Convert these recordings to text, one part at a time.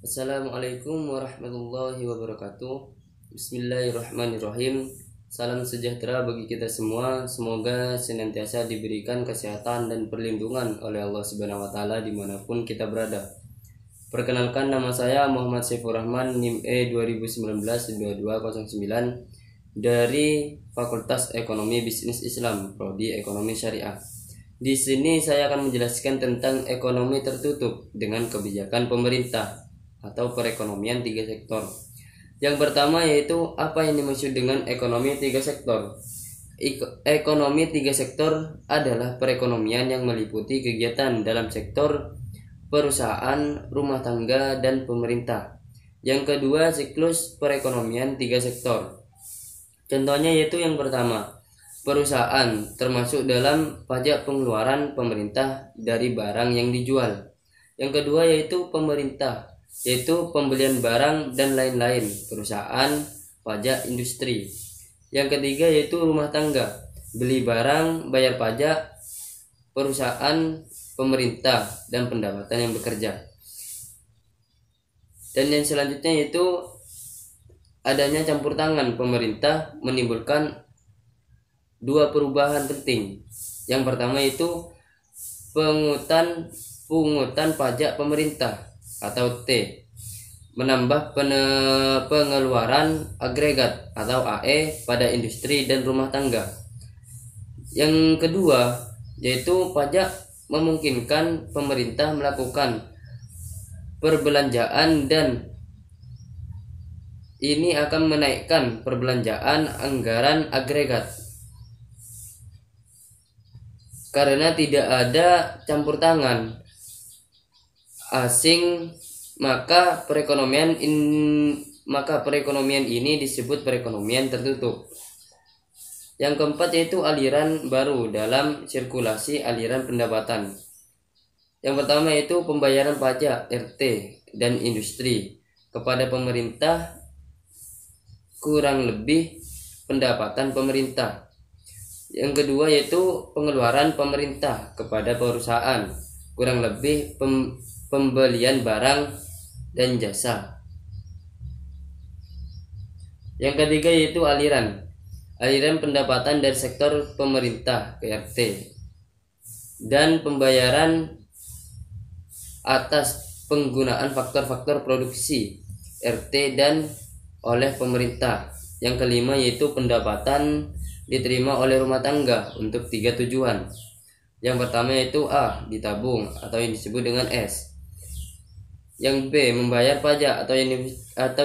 Assalamualaikum warahmatullahi wabarakatuh. Bismillahirrahmanirrahim. Salam sejahtera bagi kita semua. Semoga senantiasa diberikan kesehatan dan perlindungan oleh Allah Subhanahu wa taala dimanapun kita berada. Perkenalkan, nama saya Muhammad Saifur Rahman, NIM E 2019-2209 dari Fakultas Ekonomi Bisnis Islam, Prodi Ekonomi Syariah. Di sini saya akan menjelaskan tentang ekonomi tertutup dengan kebijakan pemerintah atau perekonomian tiga sektor. Yang pertama yaitu apa yang dimaksud dengan ekonomi tiga sektor. Ekonomi tiga sektor adalah perekonomian yang meliputi kegiatan dalam sektor perusahaan, rumah tangga, dan pemerintah. Yang kedua, siklus perekonomian tiga sektor. Contohnya yaitu yang pertama, perusahaan termasuk dalam pajak pengeluaran pemerintah dari barang yang dijual. Yang kedua yaitu pemerintah, yaitu pembelian barang dan lain-lain, perusahaan, pajak industri. Yang ketiga yaitu rumah tangga, beli barang, bayar pajak, perusahaan, pemerintah, dan pendapatan yang bekerja. Dan yang selanjutnya yaitu adanya campur tangan pemerintah menimbulkan dua perubahan penting. Yang pertama yaitu pungutan pajak pemerintah atau T, menambah pengeluaran agregat atau AE pada industri dan rumah tangga. Yang kedua yaitu pajak memungkinkan pemerintah melakukan perbelanjaan dan ini akan menaikkan perbelanjaan anggaran agregat. Karena tidak ada campur tangan asing, maka perekonomian ini disebut perekonomian tertutup. Yang keempat yaitu aliran baru dalam sirkulasi aliran pendapatan. Yang pertama yaitu pembayaran pajak RT dan industri kepada pemerintah, kurang lebih pendapatan pemerintah. Yang kedua yaitu pengeluaran pemerintah kepada perusahaan, kurang lebih pembelian barang dan jasa. Yang ketiga yaitu aliran pendapatan dari sektor pemerintah ke RT dan pembayaran atas penggunaan faktor-faktor produksi RT dan oleh pemerintah. Yang kelima yaitu pendapatan diterima oleh rumah tangga untuk tiga tujuan. Yang pertama yaitu A, ditabung atau yang disebut dengan S. Yang B, membayar pajak atau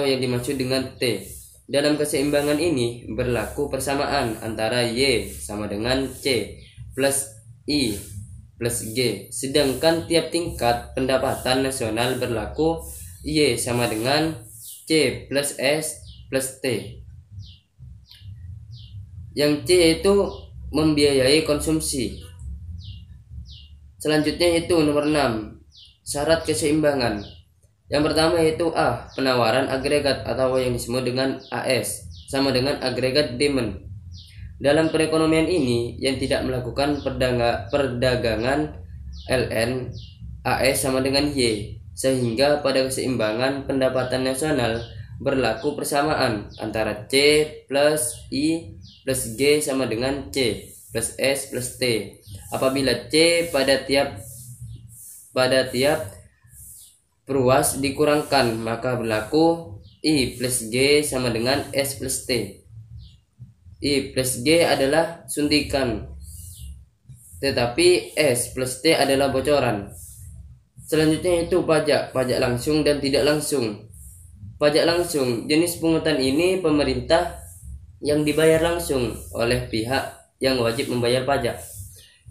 yang dimaksud dengan T. Dalam keseimbangan ini berlaku persamaan antara Y sama dengan C plus I plus G. Sedangkan tiap tingkat pendapatan nasional berlaku Y sama dengan C plus S plus T. Yang C itu membiayai konsumsi. Selanjutnya itu nomor 6, syarat keseimbangan. Yang pertama yaitu A, penawaran agregat atau yang disebut dengan AS sama dengan agregat demand. Dalam perekonomian ini yang tidak melakukan perdagangan LN, AS sama dengan Y, sehingga pada keseimbangan pendapatan nasional berlaku persamaan antara C plus I plus G sama dengan C plus S plus T. Apabila C pada tiap peruas dikurangkan, maka berlaku I plus G sama dengan S plus T. I plus G adalah suntikan, tetapi S plus T adalah bocoran. Selanjutnya itu pajak langsung dan tidak langsung. Pajak langsung, jenis pungutan ini pemerintah yang dibayar langsung oleh pihak yang wajib membayar pajak.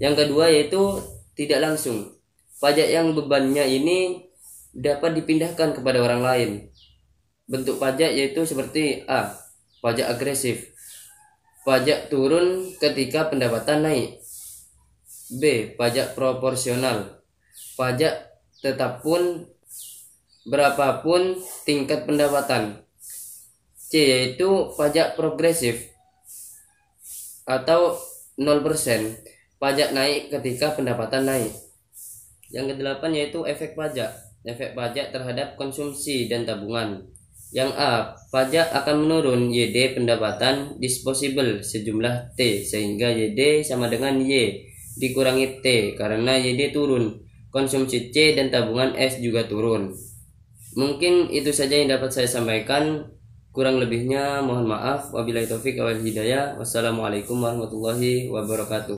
Yang kedua yaitu tidak langsung. Pajak yang bebannya ini dapat dipindahkan kepada orang lain. Bentuk pajak yaitu seperti A, pajak agresif. Pajak turun ketika pendapatan naik. B, pajak proporsional. Pajak tetap pun berapapun tingkat pendapatan. C yaitu pajak progresif atau 0%. Pajak naik ketika pendapatan naik. Yang kedelapan yaitu efek pajak. efek pajak terhadap konsumsi dan tabungan. Yang A, pajak akan menurun YD pendapatan disposable sejumlah T, sehingga YD sama dengan Y dikurangi T karena YD turun. Konsumsi C dan tabungan S juga turun. Mungkin itu saja yang dapat saya sampaikan. Kurang lebihnya mohon maaf. Wabillahi taufik wal hidayah. Wassalamualaikum warahmatullahi wabarakatuh.